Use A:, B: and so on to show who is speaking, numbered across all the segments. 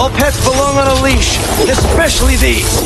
A: All pets belong on a leash, especially these.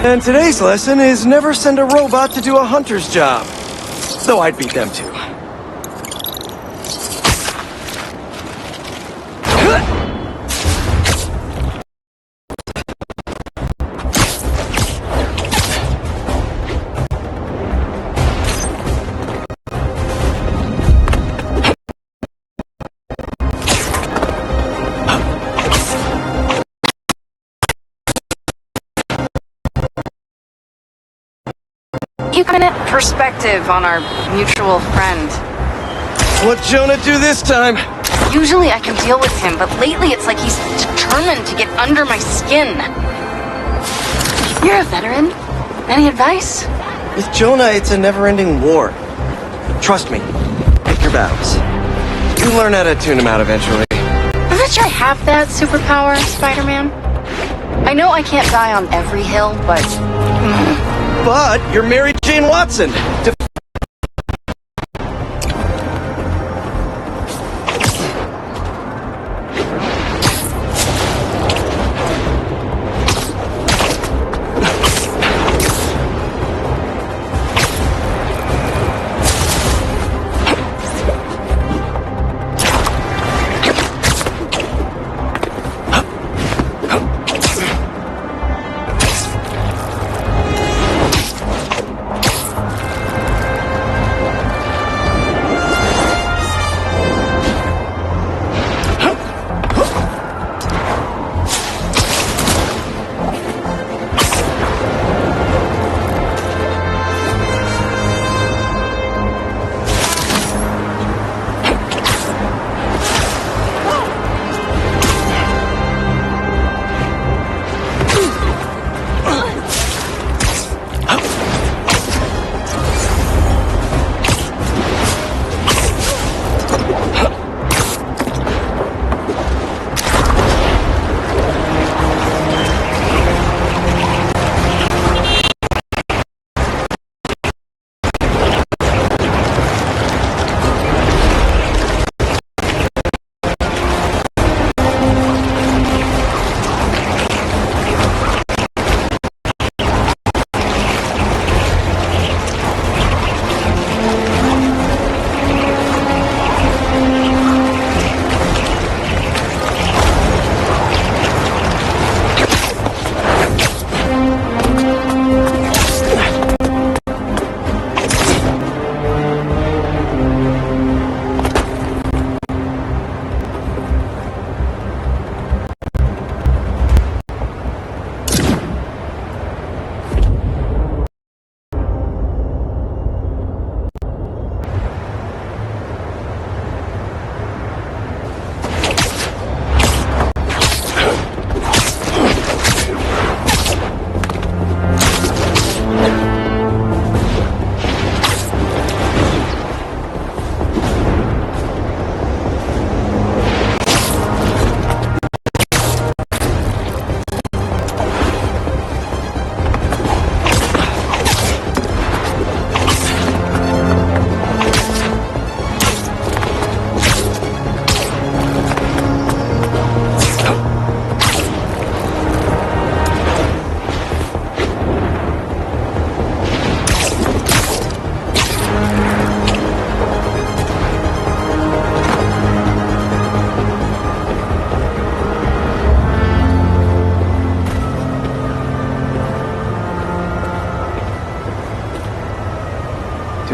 A: And today's lesson is never send a robot to do a hunter's job. Though I'd beat them too.
B: You got a perspective on our mutual friend.
A: What'd Jonah do this time?
B: Usually I can deal with him, but lately it's like he's determined to get under my skin. You're a veteran. Any advice?
A: With Jonah, it's a never-ending war. Trust me, pick your battles. You learn how to tune him out eventually.
B: I'm not sure I have that superpower, Spider-Man. I know I can't die on every hill, but...
A: But you're Mary Jane Watson.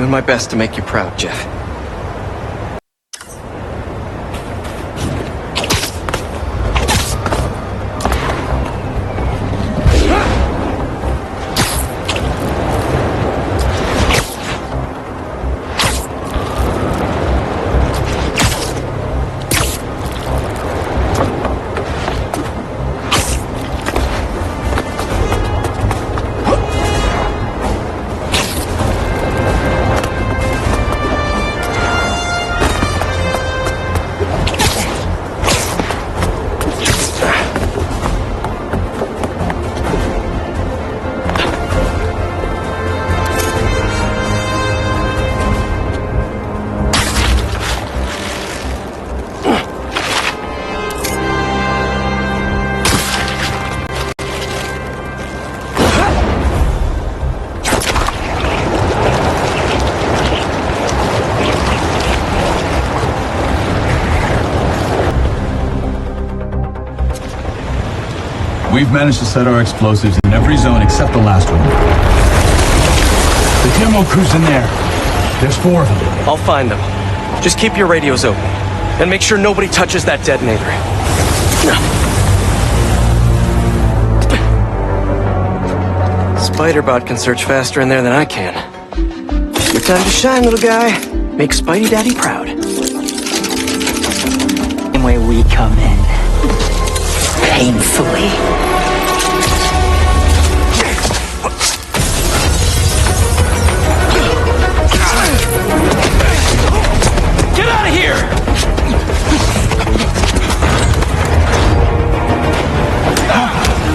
A: doing my best to make you proud, Jeff.
C: We've managed to set our explosives in every zone except the last one. The demo crew's in there. There's 4 of them.
A: I'll find them. Just keep your radios open. And make sure nobody touches that detonator. Spider-Bot can search faster in there than I can. Your time to shine, little guy. Make Spidey Daddy proud.
D: And where we come in. Painfully.
A: Get out of here!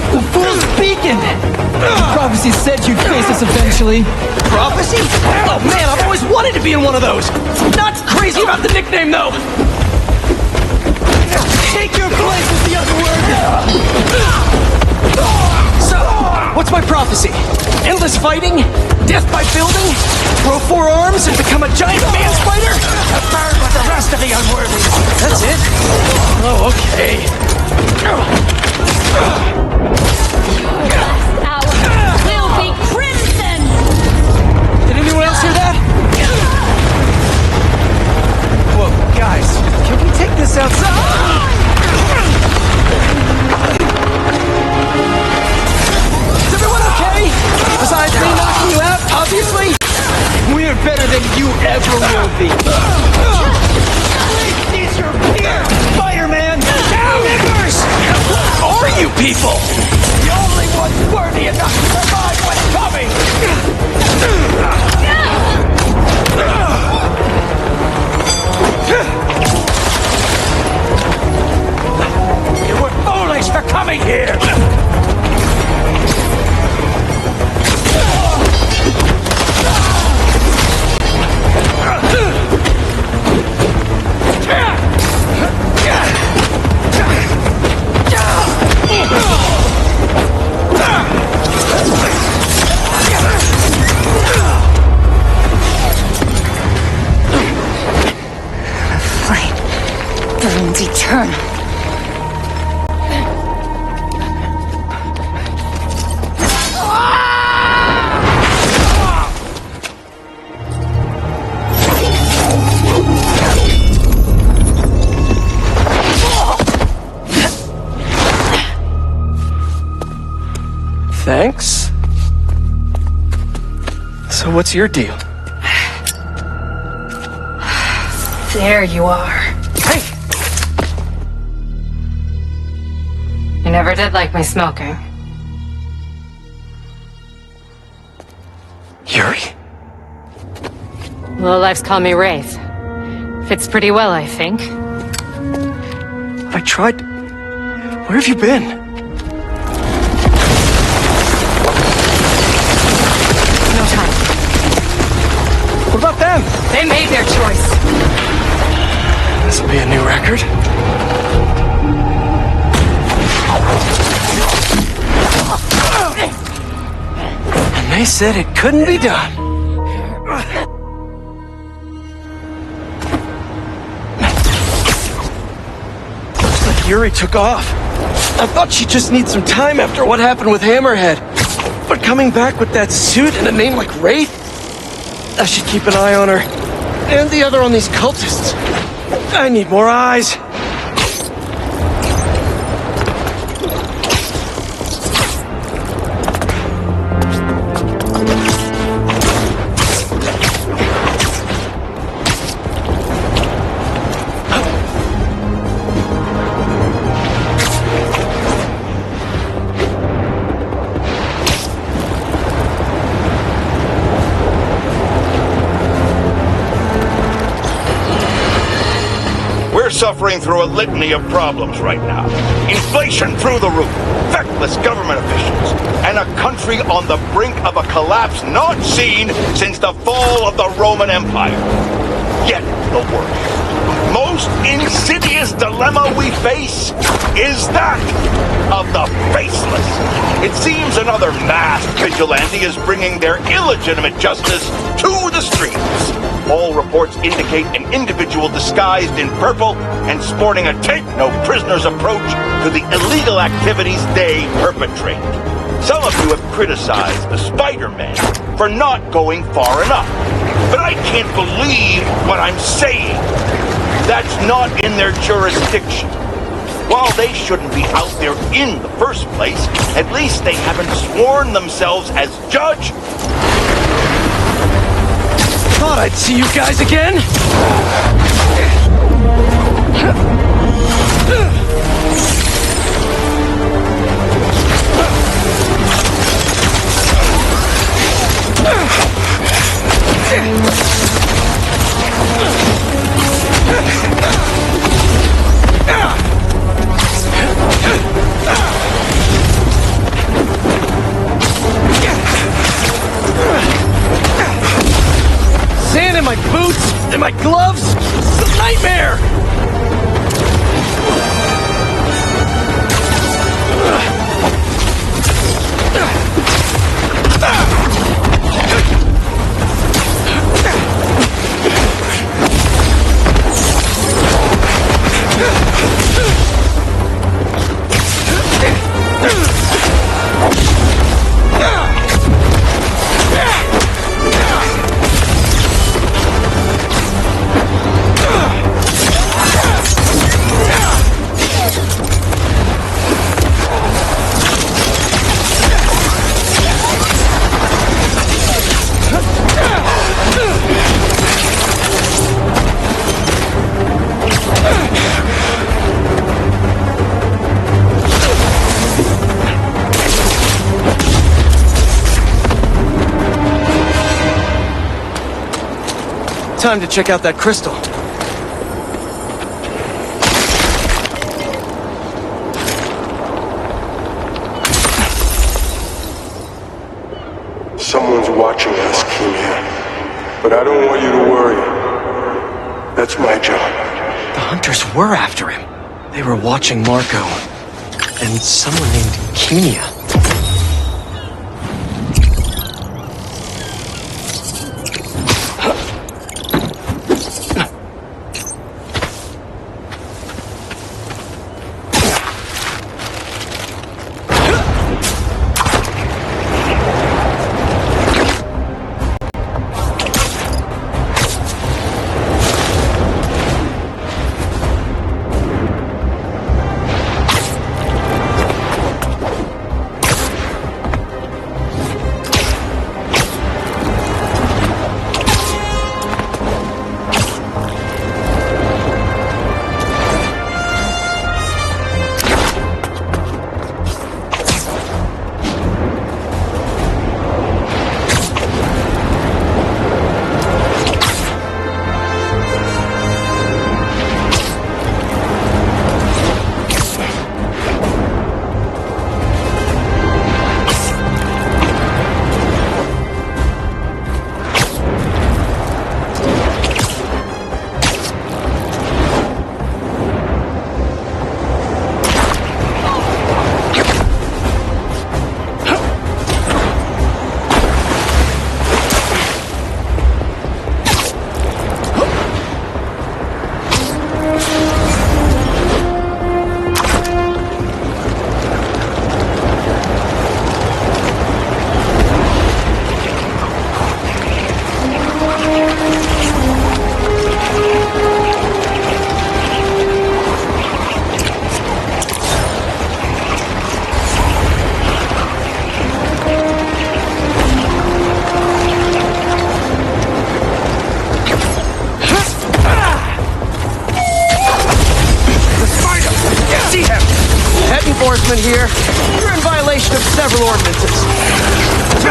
D: The fool's beacon! Prophecy said you'd face us eventually.
A: Prophecy? Oh man, I've always wanted to be in one of those! Not crazy about the nickname though!
D: Take your place with the other word!
A: So, what's my prophecy? Endless fighting? Death by building? Grow 4 arms and become a giant man spider?
D: Burn with the rest of the unworthy!
A: That's it? Oh, okay.
E: Will be crimson!
A: Did anyone else hear that? Whoa, guys, can we take this outside? Is everyone okay? Besides me knocking you out, obviously?
D: We're better than you ever will be.
A: These are here! Spider-Man! Down, niggers! Who are you people?
D: The only ones worthy enough to survive what's coming!
A: You were foolish for coming here!
B: Burns eternal.
A: Thanks. So what's your deal?
B: There you are.
A: Hey!
B: You never did like my smoking.
A: Yuri?
B: Lowlifes call me Wraith. Fits pretty well, I think.
A: I tried... Where have you been?
B: No time.
A: What about them?
B: They made their choice.
A: This'll be a new record. And they said it couldn't be done. Looks like Yuri took off. I thought she'd just need some time after what happened with Hammerhead. But coming back with that suit and a name like Wraith? I should keep an eye on her. And the other on these cultists. I need more eyes.
F: Suffering through a litany of problems right now. Inflation through the roof, feckless government officials, and a country on the brink of a collapse not seen since the fall of the Roman Empire. Yet the worst, most insidious dilemma we face is that of the faceless. It seems another masked vigilante is bringing their illegitimate justice to the streets. All reports indicate an individual disguised in purple and sporting a take-no-prisoners approach to the illegal activities they perpetrate. Some of you have criticized the Spider-Man for not going far enough. But I can't believe what I'm saying. That's not in their jurisdiction. While they shouldn't be out there in the first place, at least they haven't sworn themselves as judge.
A: Thought I'd see you guys again. Sand in my boots, in my gloves, it's a nightmare! Time to check out that crystal.
G: Someone's watching us, Kimia. But I don't want you to worry. That's my job.
A: The hunters were after him. They were watching Marco. And someone named Kimia. You're in violation of several ordinances.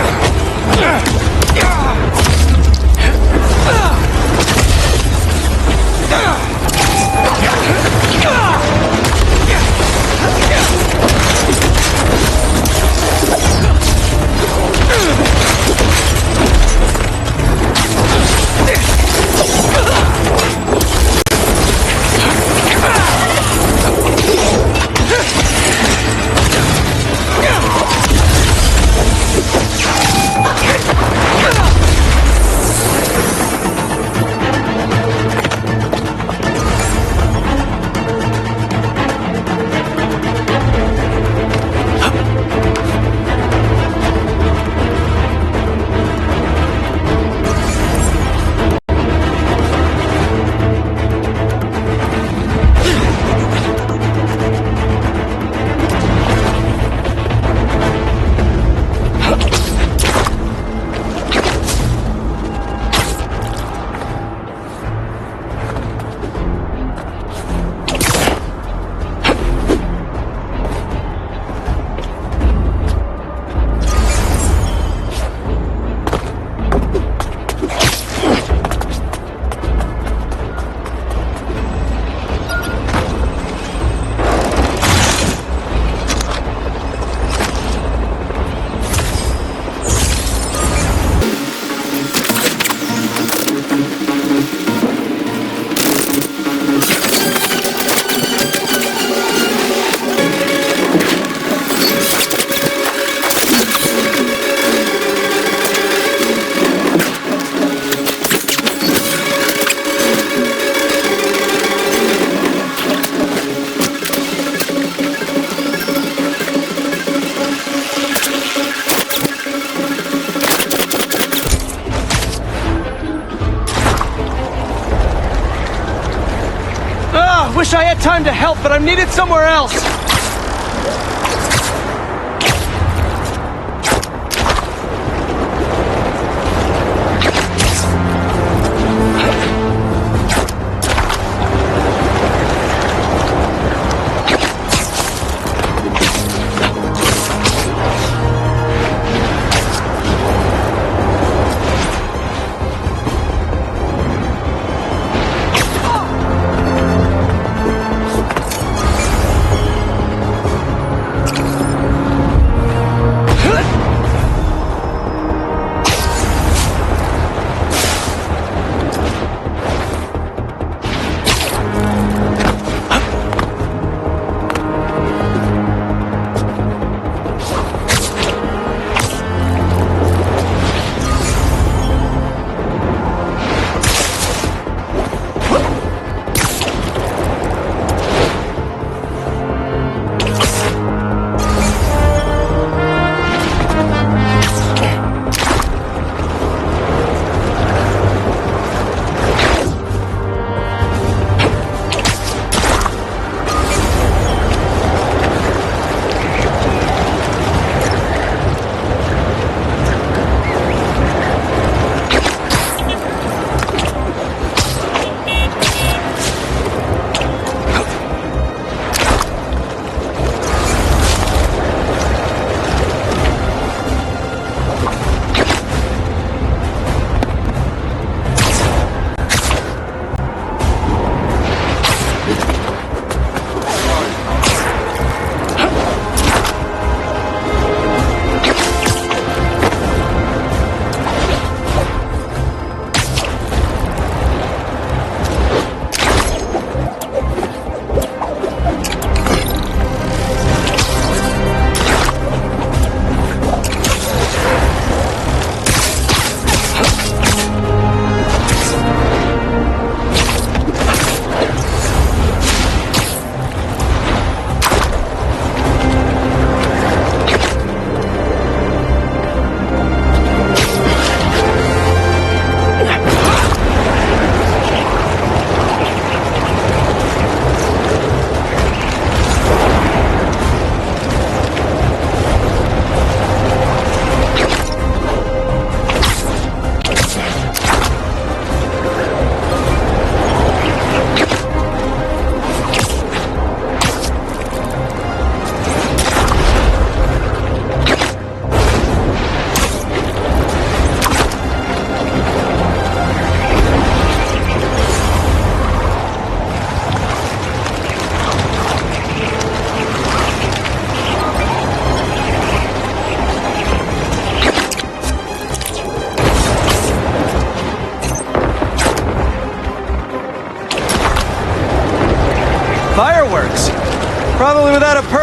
A: Wish I had time to help, but I'm needed somewhere else.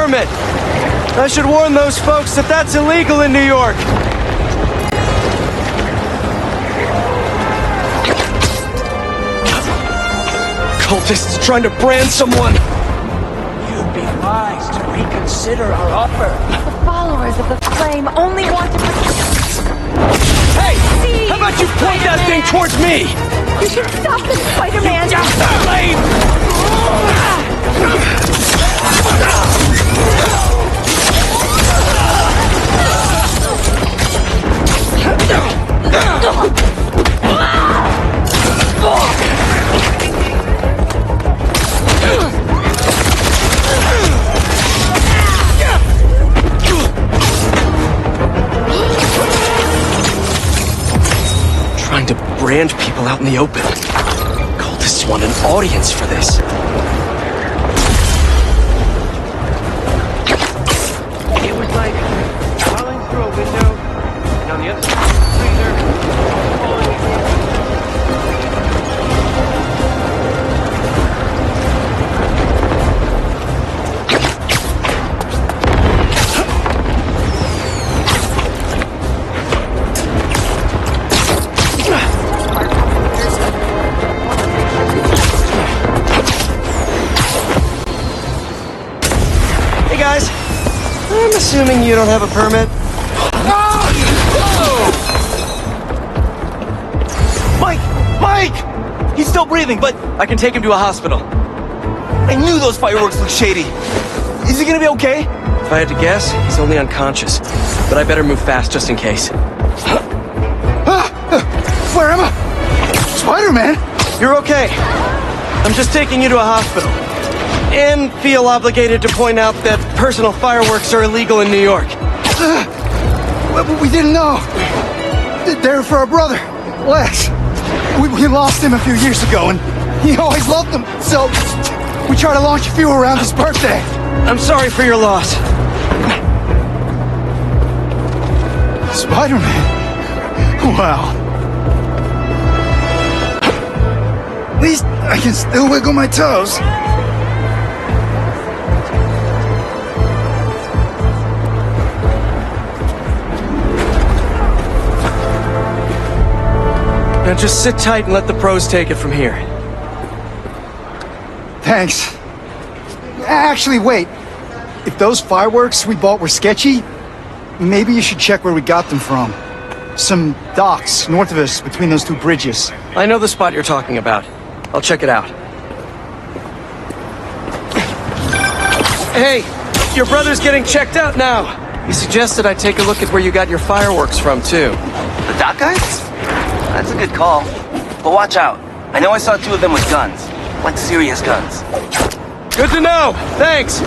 A: permit. I should warn those folks that that's illegal in New York. Cultists trying to brand someone.
D: You'd be wise to reconsider our offer.
E: The followers of the flame only want to
A: Hey! How about you point that thing towards me?
E: You should stop this, Spider-Man!
A: Trying to brand people out in the open. Cultists want an audience for this. It was like crawling through a window, and on the other side of the freezer, Hey guys, I'm assuming you don't have a permit.
D: Mike! He's still breathing, but
A: I can take him to a hospital.
D: I knew those fireworks looked shady. Is he gonna be okay?
A: If I had to guess, he's only unconscious. But I better move fast just in case.
D: Where am I? Spider-Man!
A: You're okay. I'm just taking you to a hospital. And feel obligated to point out that personal fireworks are illegal in New York.
H: We didn't know. They're for our brother, Lex. We lost him a few years ago, and he always loved them. So we try to launch a few around his birthday.
A: I'm sorry for your loss.
H: Spider-Man? Wow. At least I can still wiggle my toes.
A: Now just sit tight and let the pros take it from here.
H: Thanks. Actually, wait. If those fireworks we bought were sketchy, maybe you should check where we got them from. Some docks north of us between those two bridges.
A: I know the spot you're talking about. I'll check it out. Hey, your brother's getting checked out now. He suggested I take a look at where you got your fireworks from, too.
I: The dock guys? That's a good call. But watch out. I know I saw two of them with guns. Like serious guns.
A: Good to know. Thanks.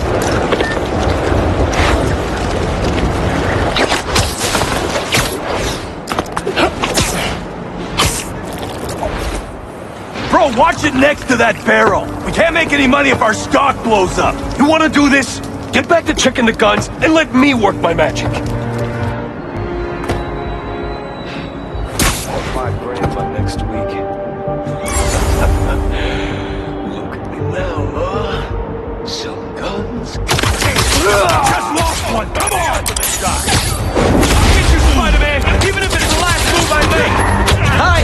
C: Bro, watch it next to that barrel. We can't make any money if our stock blows up. You want to do this? Get back to checking the guns and let me work my magic.
A: Next week. Look at me now, huh? Some guns.
C: Just lost one. Come on! I'll get you, Spider-Man, even if it's the last move I make.
A: Hi!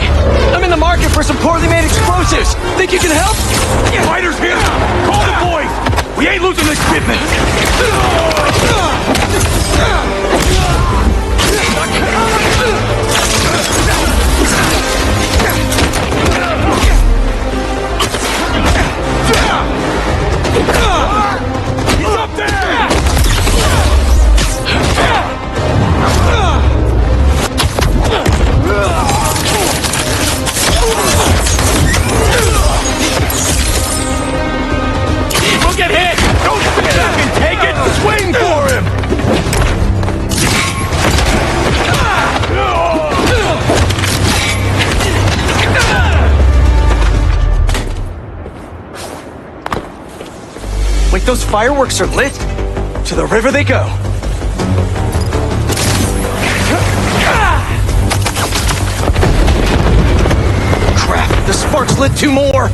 A: I'm in the market for some poorly made explosives. Think you can help?
C: Spider's here. Call the boys. We ain't losing this shipment. He's up there! We'll get hit! Don't fucking take it! Swing for him!
A: Wait, those fireworks are lit? To the river they go. Crap, the sparks lit two more.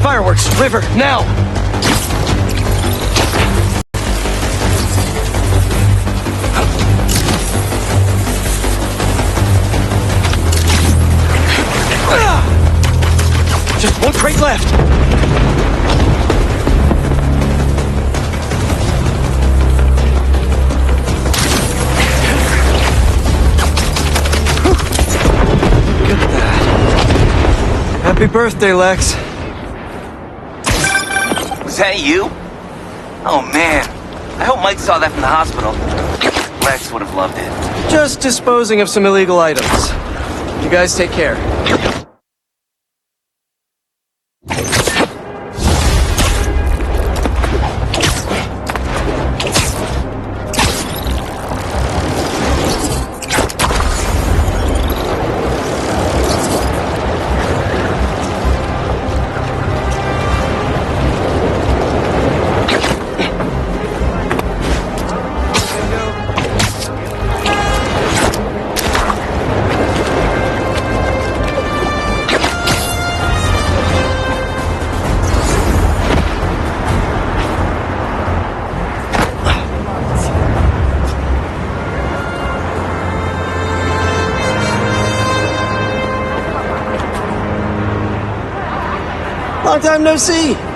A: Fireworks, river, now! Just one crate left! Look at that. Happy birthday, Lex.
I: Was that you? Oh man, I hope Mike saw that from the hospital. Lex would have loved it.
A: Just disposing of some illegal items. You guys take care. Long time no see.